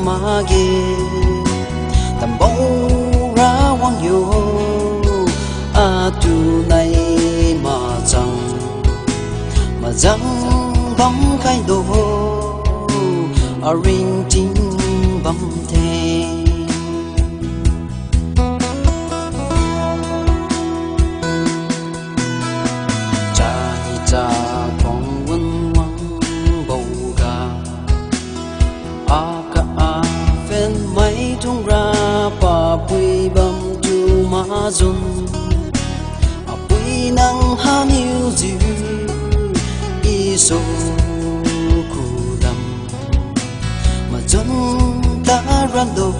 mage tầm bầu ra quang yo a tu này mà chẳng bóng cái đồ a ring chính bóng thế cha ni cha con quân quăng bầu gà a ca a phen mấy thung ra pa bùi bầm tu ma zun a bùi nang ha niu dư so khu đầm mà chân ta ran đồ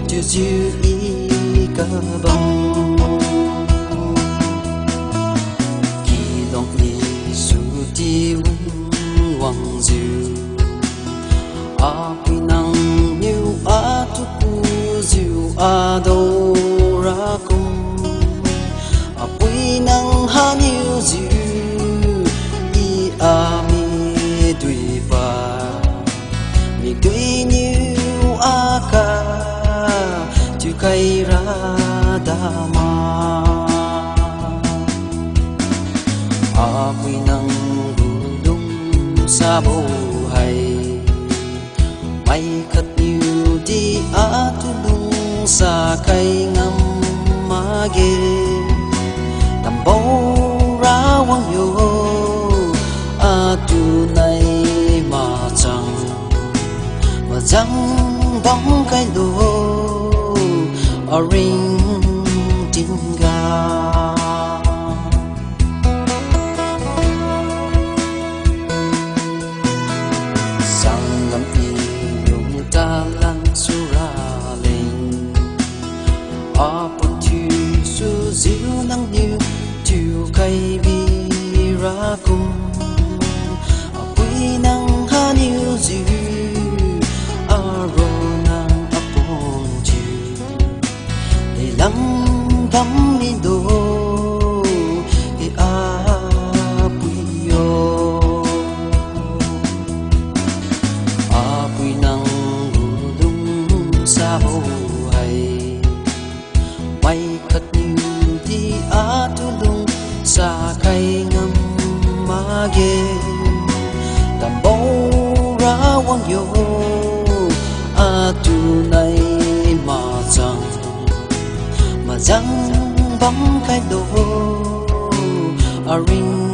chưa dư ý cả bông khi lòng đi su tiêu hoàng diệu a quy năng nhiều a tu cu diệu a đâu ra cùng a quy năng ha nhiều diệu mi tùy và mi tùy như ca chứ cây ra đa ma quy năng đủ đúng xa bầu hay may khất nhiều đi tu đúng xa cây ngâm ma ghê tầm bầu ra quang yo tu này mà chẳng bóng cái đồ a ring tin ga sang lâm y dùng ta lăn su ra lên a bun tu su diệu năng như chiều cây bi ra cùng năng ha niu dư a ro năng a pong chư để lắm thắm mi đô để a bùi yo a bùi năng đủ đúng xa bầu hay may khất như đi a tu lung xa cây ngâm ma ghê tầm bầu ra quang yo a tu này mà chẳng bóng cái đồ a ring